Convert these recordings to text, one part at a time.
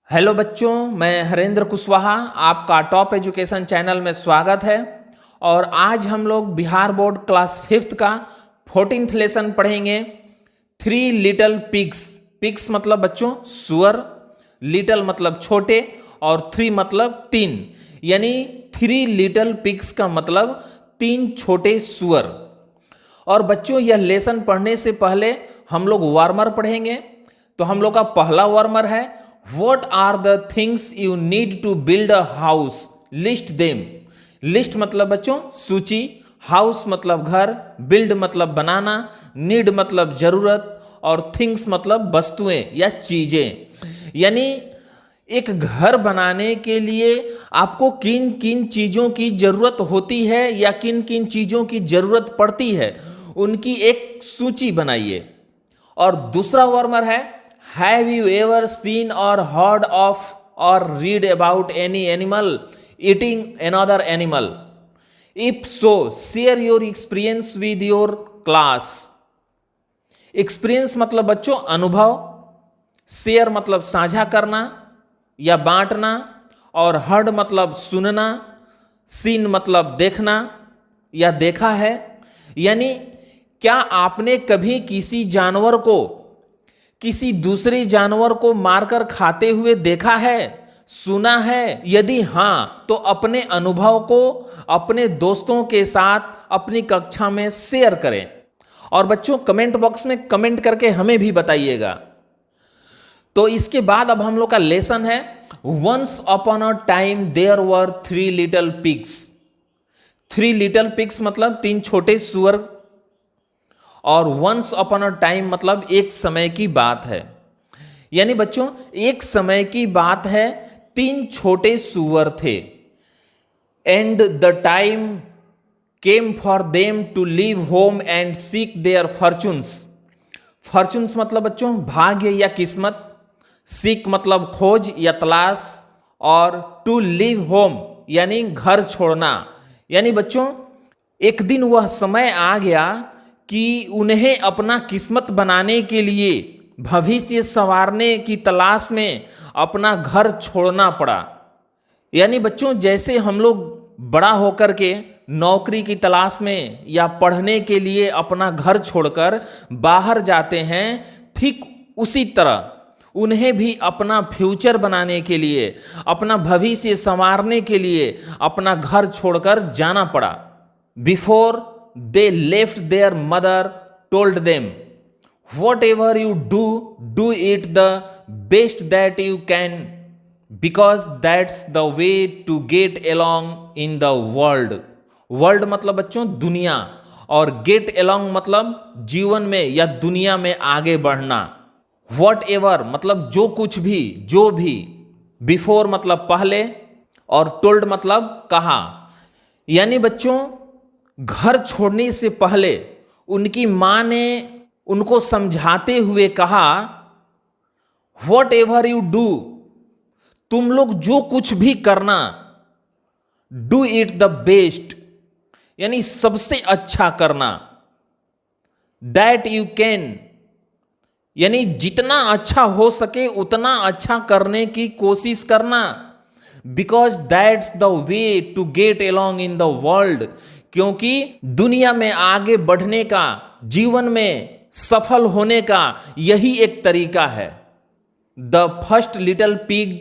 Hello बच्चों, मैं हरेंद्र कुशवाहा आपका टॉप एजुकेशन चैनल में स्वागत है। और आज हम लोग बिहार बोर्ड क्लास 5th का 14th लेसन पढ़ेंगे। 3 लिटिल पिग्स। पिग्स मतलब बच्चों सुअर, लिटिल मतलब छोटे और 3 मतलब 3, यानी 3 लिटिल पिग्स का मतलब 3 छोटे सुअर। और बच्चों यह लेसन पढ़ने से पहले हम लोग वार्मर पढ़ेंगे। तो हम लोग का पहला वार्मर है, What are the things you need to build a house? List them. List मतलब बच्चों सूची, हाउस मतलब घर, बिल्ड मतलब बनाना, नीड मतलब जरूरत और थिंग्स मतलब वस्तुएं या चीजें। यानी एक घर बनाने के लिए आपको किन किन चीजों की जरूरत होती है या किन किन चीजों की जरूरत पड़ती है, उनकी एक सूची बनाइए। और दूसरा वार्मर है, हैव यू एवर सीन और हर्ड ऑफ और read about any animal eating another animal? If so share your experience with your class. Experience मतलब बच्चों अनुभव, शेयर मतलब साझा करना या बांटना, और हर्ड मतलब सुनना, सीन मतलब देखना या देखा है। यानी क्या आपने कभी किसी जानवर को किसी दूसरे जानवर को मारकर खाते हुए देखा है, सुना है? यदि हां तो अपने अनुभव को अपने दोस्तों के साथ अपनी कक्षा में शेयर करें। और बच्चों कमेंट बॉक्स में कमेंट करके हमें भी बताइएगा। तो इसके बाद अब हम लोग का लेसन है, once upon a time there were 3 little pigs. 3 little pigs मतलब 3 छोटे सुअर, और वंस अपॉन अ टाइम मतलब एक समय की बात है। यानी बच्चों एक समय की बात है, 3 छोटे सुअर थे। And the time came for them to leave home and seek their fortunes. Fortunes मतलब बच्चों भाग्य या किस्मत, सीक मतलब खोज या तलाश, और टू लीव होम यानी घर छोड़ना। यानी बच्चों एक दिन वह समय आ गया कि उन्हें अपना किस्मत बनाने के लिए, भविष्य संवारने की तलाश में अपना घर छोड़ना पड़ा। यानी बच्चों जैसे हम लोग बड़ा होकर के नौकरी की तलाश में या पढ़ने के लिए अपना घर छोड़कर बाहर जाते हैं, ठीक उसी तरह उन्हें भी अपना फ्यूचर बनाने के लिए, अपना भविष्य संवारने के लिए अपना घर छोड़कर जाना पड़ा। Before they left there mother told them, whatever you do, do it the best that you can, because that's the way to get along in the world. World मतलब बच्चों दुनिया, और गेट along मतलब जीवन में या दुनिया में आगे बढ़ना। वट एवर मतलब जो कुछ भी, जो भी। बिफोर मतलब पहले, और टोल्ड मतलब कहा। यानी बच्चों घर छोड़ने से पहले उनकी मां ने उनको समझाते हुए कहा, वट एवर यू डू, तुम लोग जो कुछ भी करना, डू इट द बेस्ट यानी सबसे अच्छा करना, दैट यू कैन यानी जितना अच्छा हो सके उतना अच्छा करने की कोशिश करना, because that's the way to get along in the world, क्योंकि दुनिया में आगे बढ़ने का, जीवन में सफल होने का यही एक तरीका है। The first little pig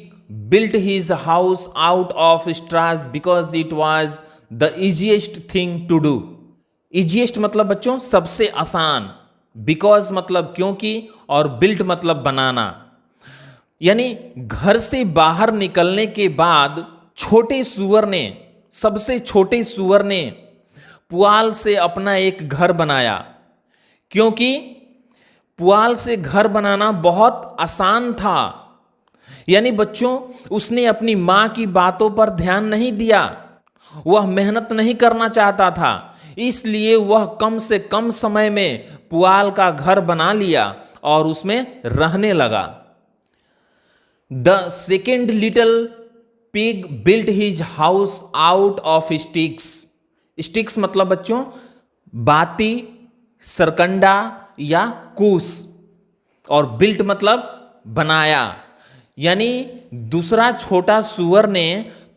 built his house out of straws because it was the easiest thing to do. Easiest मतलब बच्चों सबसे आसान, बिकॉज मतलब क्योंकि, और बिल्ट मतलब बनाना। यानी घर से बाहर निकलने के बाद छोटे सुअर ने, सबसे छोटे सुअर ने पुआल से अपना एक घर बनाया, क्योंकि पुआल से घर बनाना बहुत आसान था। यानी बच्चों उसने अपनी मां की बातों पर ध्यान नहीं दिया, वह मेहनत नहीं करना चाहता था, इसलिए वह कम से कम समय में पुआल का घर बना लिया और उसमें रहने लगा। The second little pig built his house out of sticks. Sticks मतलब बच्चों बाती, सरकंडा या कूस, और बिल्ट मतलब बनाया। यानी दूसरा छोटा सुअर ने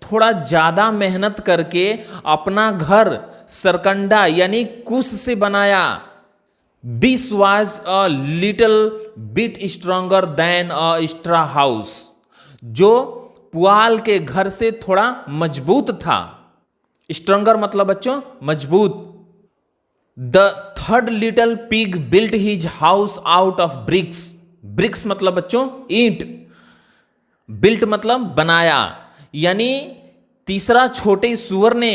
थोड़ा ज्यादा मेहनत करके अपना घर सरकंडा यानी कुश से बनाया। This was a little bit stronger than a straw house, जो पुआल के घर से थोड़ा मजबूत था। स्ट्रॉन्गर मतलब बच्चों मजबूत। The third little pig built his house out of bricks. Bricks मतलब बच्चों ईंट, बिल्ट मतलब बनाया। यानी तीसरा छोटे सुअर ने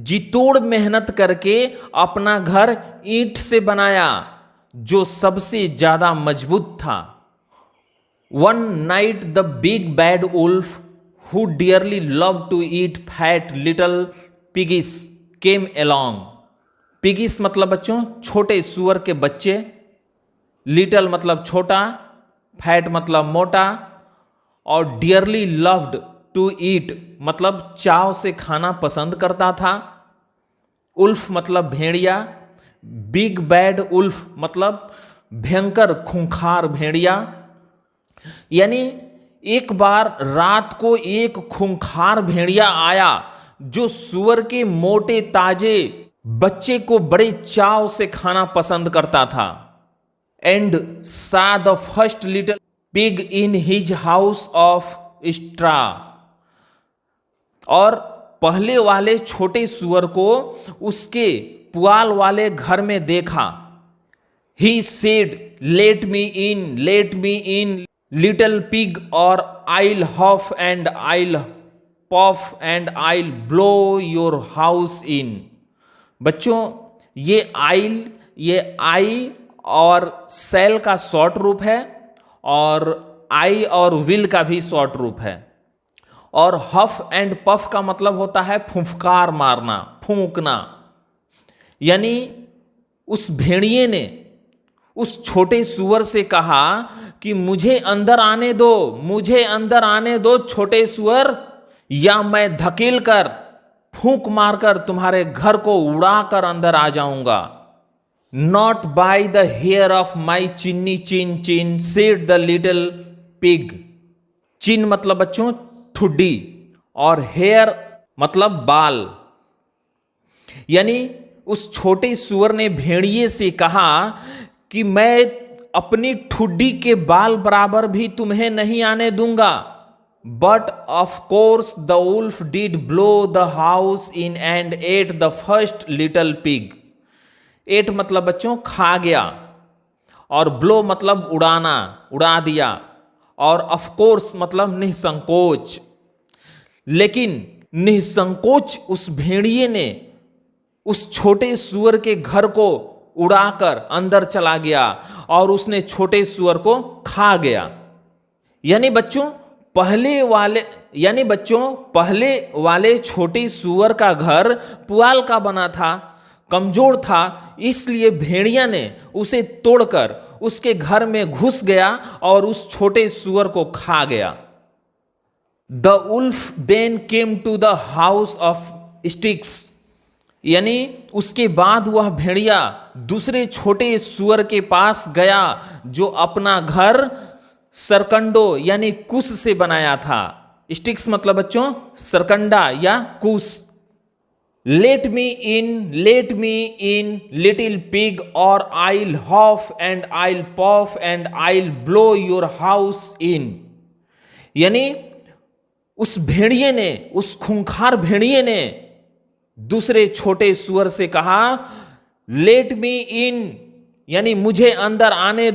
जितोड़ मेहनत करके अपना घर ईंट से बनाया, जो सबसे ज्यादा मजबूत था। One night the big bad wolf who dearly love to eat fat little piggies came along. Piggies मतलब बच्चों छोटे सुअर के बच्चे, लिटिल मतलब छोटा, फैट मतलब मोटा, और डियरली लव्ड टू ईट मतलब चाव से खाना पसंद करता था। उल्फ मतलब भेड़िया, बिग बैड उल्फ मतलब भयंकर खूंखार भेड़िया। यानी एक बार रात को एक खूंखार भेड़िया आया जो सुअर के मोटे ताजे बच्चे को बड़े चाव से खाना पसंद करता था। एंड सा the first little pig in his house of straw, और पहले वाले छोटे सुअर को उसके पुआल वाले घर में देखा। He said let me in little pig, और I'll huff and I'll puff and I'll blow your house in. बच्चों ये आई और सेल का शॉर्ट रूप है, और आई और विल का भी शॉर्ट रूप है। और हफ एंड पफ का मतलब होता है फुफकार मारना, फूंकना। यानी उस भेड़िए ने उस छोटे सुअर से कहा कि मुझे अंदर आने दो छोटे सुअर, या मैं धकेल कर फूंक मारकर तुम्हारे घर को उड़ाकर अंदर आ जाऊंगा। Not by the hair of my chinny chin said the little pig. Chin मतलब बच्चों ठुड्डी, और हेयर मतलब बाल। यानी उस छोटे सुअर ने भेड़िए से कहा कि मैं अपनी ठुड्डी के बाल बराबर भी तुम्हें नहीं आने दूंगा। But of course the wolf did blow the house in and ate the first little pig. Ate मतलब बच्चों खा गया, और ब्लो मतलब उड़ाना, उड़ा दिया, और ऑफ कोर्स मतलब निसंकोच। लेकिन निसंकोच उस भेड़िए ने उस छोटे सुअर के घर को उड़ाकर अंदर चला गया, और उसने छोटे सुअर को खा गया। यानी बच्चों पहले वाले छोटे सुअर का घर पुआल का बना था, कमजोर था, इसलिए भेड़िया ने उसे तोड़कर उसके घर में घुस गया और उस छोटे सुअर को खा गया। The wolf then came to the house of sticks. यानी उसके बाद वह भेड़िया दूसरे छोटे सुअर के पास गया जो अपना घर सरकंडो यानी कुश से बनाया था। स्टिक्स मतलब बच्चों सरकंडा या कुश। Let me in little pig, और I'll huff and I'll puff and I'll blow your house in. यानी उस भेड़िए ने, उस खूंखार भेड़िए ने दूसरे छोटे सुअर से कहा लेट मी इन, यानी मुझे अंदर आने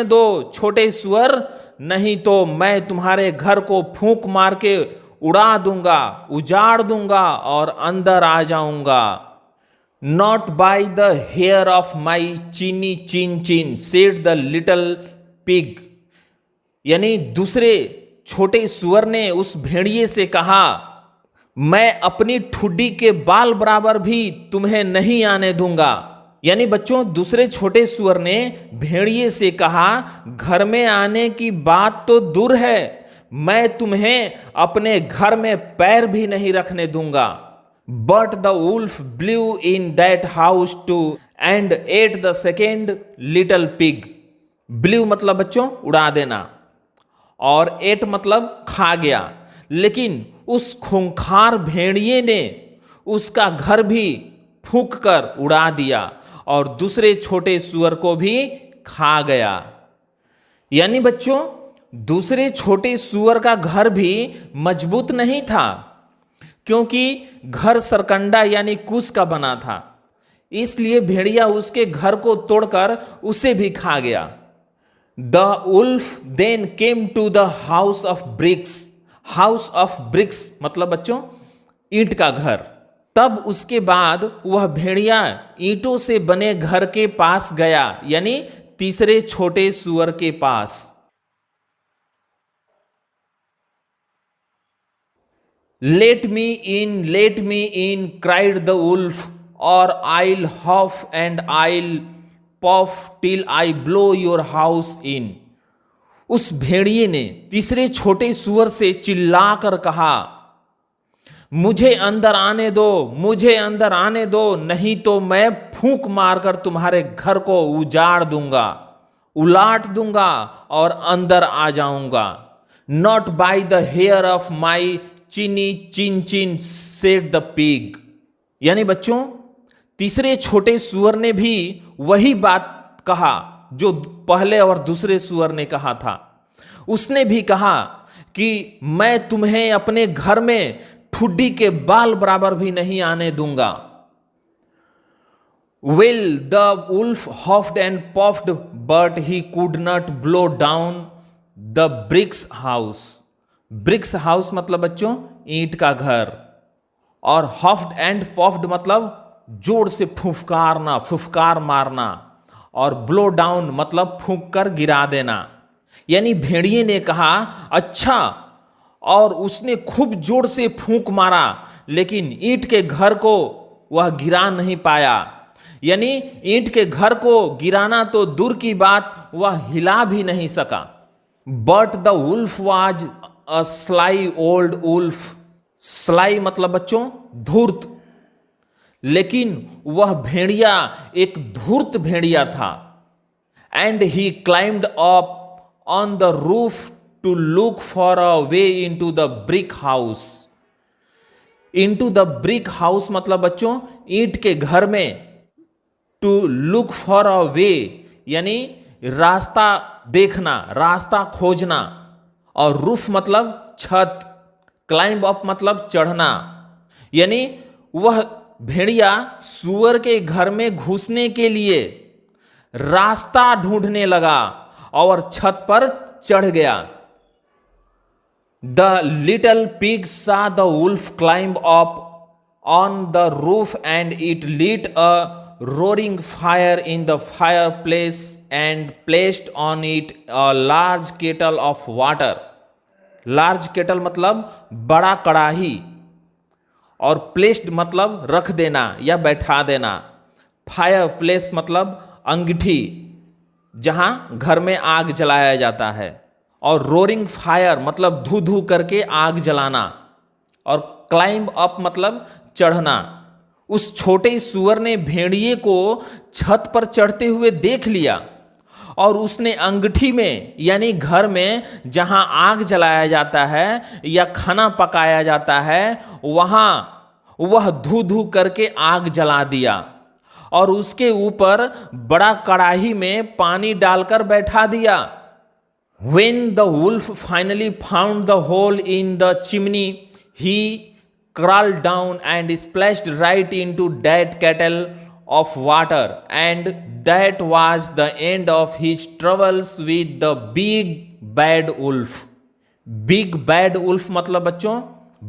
दो छोटे सुअर, नहीं तो मैं तुम्हारे घर को फूंक मार के उड़ा दूंगा, उजाड़ दूंगा और अंदर आ जाऊंगा। Not by the hair of my chinny chin said the little pig. यानी दूसरे छोटे सुअर ने उस भेड़िए से कहा मैं अपनी ठुड्डी के बाल बराबर भी तुम्हें नहीं आने दूंगा। यानी बच्चों दूसरे छोटे सुअर ने भेड़िए से कहा घर में आने की बात तो दूर है, मैं तुम्हें अपने घर में पैर भी नहीं रखने दूंगा। But the wolf blew in that house too and ate the second little pig. Blew मतलब बच्चों उड़ा देना, और एट मतलब खा गया। लेकिन उस खूंखार भेड़िए ने उसका घर भी फूंक कर उड़ा दिया और दूसरे छोटे सूअर को भी खा गया। यानी बच्चों, दूसरे छोटे सूअर का घर भी मजबूत नहीं था, क्योंकि घर सरकंडा यानी कुश का बना था। इसलिए भेड़िया उसके घर को तोड़कर उसे भी खा गया। The wolf then came to the house of bricks. House of bricks मतलब बच्चों ईंट का घर। तब उसके बाद वह भेड़िया ईंटों से बने घर के पास गया, यानी तीसरे छोटे सूअर के पास। Let me in cried the wolf, और I'll huff and I'll puff till I blow your house in. उस भेड़िए ने तीसरे छोटे सूअर से चिल्लाकर कहा, मुझे अंदर आने दो, मुझे अंदर आने दो, नहीं तो मैं फूंक मारकर तुम्हारे घर को उजाड़ दूंगा, उलाट दूंगा और अंदर आ जाऊंगा। Not by the hair of my chinny chin chin said the pig. यानी बच्चों, तीसरे छोटे सूअर ने भी वही बात कहा जो पहले और दूसरे सूअर ने कहा था। उसने भी कहा कि मैं तुम्हें अपने घर में ठुड्डी के बाल बराबर भी नहीं आने दूंगा। Well, the wolf huffed and puffed, but he could not blow down the bricks house. Bricks house मतलब बच्चों ईंट का घर, और huffed and puffed मतलब जोर से फुफकारना, फुफकार मारना, और blow down मतलब फूंक कर गिरा देना। यानी भेड़िए ने कहा अच्छा, और उसने खूब जोर से फूंक मारा, लेकिन ईंट के घर को वह गिरा नहीं पाया। यानी ईंट के घर को गिराना तो दूर की बात, वह हिला भी नहीं सका। But the wolf was a sly old wolf. Sly मतलब बच्चों धूर्त, लेकिन वह भेड़िया एक धूर्त भेड़िया था। And he climbed up on the roof to look for a way into the brick house. Into the brick house मतलब बच्चों ईंट के घर में। To look for a way यानी रास्ता देखना, रास्ता खोजना, और रूफ मतलब छत, क्लाइंब अप मतलब चढ़ना। यानी वह भेड़िया सूअर के घर में घुसने के लिए रास्ता ढूंढने लगा और छत पर चढ़ गया। The little pig saw the wolf climb up on the roof, and it lit a roaring fire in the fireplace and placed on it a large kettle of water. Large kettle मतलब बड़ा कड़ाही, और placed मतलब रख देना या बैठा देना। फायर प्लेस मतलब अंगीठी जहां घर में आग जलाया जाता है, और रोरिंग फायर मतलब धू धू करके आग जलाना, और क्लाइंब अप मतलब चढ़ना। उस छोटे सूअर ने भेड़िए को छत पर चढ़ते हुए देख लिया, और उसने अंगीठी में यानी घर में जहां आग जलाया जाता है या खाना पकाया जाता है, वहां वह धू धू करके आग जला दिया, और उसके ऊपर बड़ा कड़ाही में पानी डालकर बैठा दिया। When the wolf finally found the hole in the chimney, he crawled down and splashed right into that kettle of water, and that was the end of his troubles with the big bad wolf. Big bad wolf मतलब बच्चों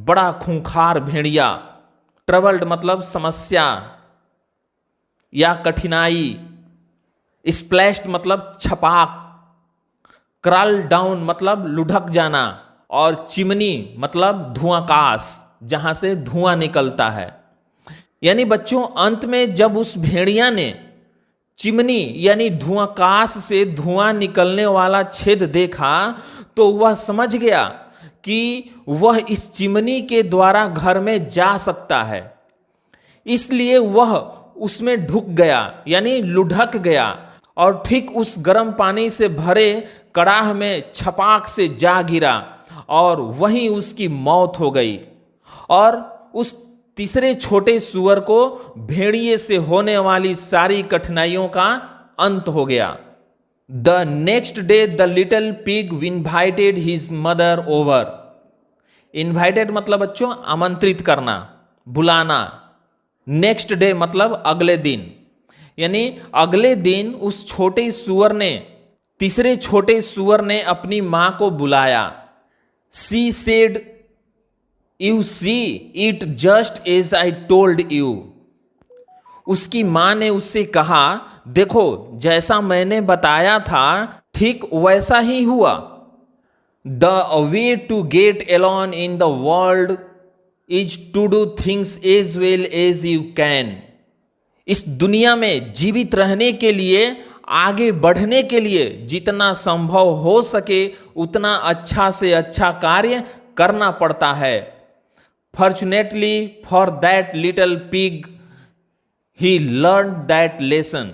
बड़ा खूंखार भेड़िया। Troubled मतलब समस्या या कठिनाई। Splashed मतलब छपाक। Crawl down मतलब लुढ़क जाना, और चिमनी मतलब धुआंकाश जहां से धुआं निकलता है। यानी बच्चों अंत में जब उस भेड़िया ने चिमनी यानी धुआंकाश से धुआं निकलने वाला छेद देखा, तो वह समझ गया कि वह इस चिमनी के द्वारा घर में जा सकता है। इसलिए वह उसमें ढुक गया यानी लुढ़क गया, और ठीक उस गर्म पानी से भरे कड़ाह में छपाक से जा गिरा और वहीं उसकी मौत हो गई। और उस तीसरे छोटे सूअर को भेड़िए से होने वाली सारी कठिनाइयों का अंत हो गया। The next day the little pig invited his mother over. Invited मतलब बच्चों आमंत्रित करना, बुलाना। नेक्स्ट डे मतलब अगले दिन, यानी अगले दिन उस छोटे सूअर ने, तीसरे छोटे सूअर ने अपनी मां को बुलाया। She said you see it just as I told you. उसकी मां ने उससे कहा, देखो जैसा मैंने बताया था ठीक वैसा ही हुआ। The way to get along in the world is to do things as well as you can. इस दुनिया में जीवित रहने के लिए, आगे बढ़ने के लिए जितना संभव हो सके उतना अच्छा से अच्छा कार्य करना पड़ता है। Fortunately for that little pig he learn that lesson.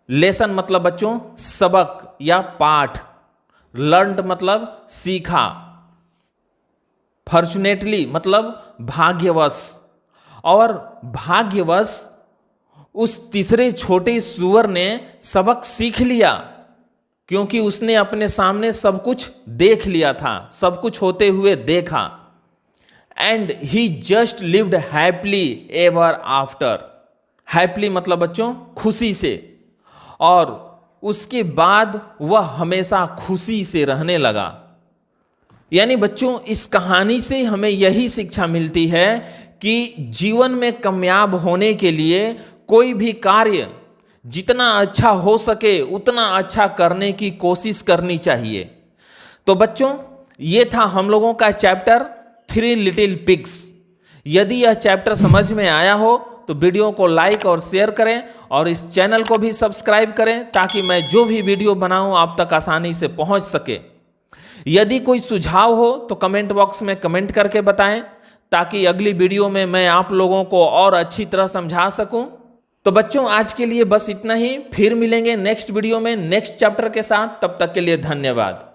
Lesson मतलब बच्चों सबक या पाठ, लर्न मतलब सीखा, फॉर्चुनेटली मतलब भाग्यवश। और भाग्यवश उस तीसरे छोटे सूअर ने सबक सीख लिया, क्योंकि उसने अपने सामने सब कुछ देख लिया था, सब कुछ होते हुए देखा। And he just lived happily ever after. Happily मतलब बच्चों खुशी से, और उसके बाद वह हमेशा खुशी से रहने लगा। यानी बच्चों इस कहानी से हमें यही शिक्षा मिलती है कि जीवन में कामयाब होने के लिए कोई भी कार्य जितना अच्छा हो सके उतना अच्छा करने की कोशिश करनी चाहिए। तो बच्चों ये था हम लोगों का चैप्टर 3 लिटिल पिग्स। यदि यह चैप्टर समझ में आया हो तो वीडियो को लाइक और शेयर करें और इस चैनल को भी सब्सक्राइब करें, ताकि मैं जो भी वीडियो बनाऊं आप तक आसानी से पहुंच सके। यदि कोई सुझाव हो तो कमेंट बॉक्स में कमेंट करके बताएं, ताकि अगली वीडियो में मैं आप लोगों को और अच्छी तरह समझा सकूं। तो बच्चों आज के लिए बस इतना ही, फिर मिलेंगे नेक्स्ट वीडियो में नेक्स्ट चैप्टर के साथ। तब तक के लिए धन्यवाद।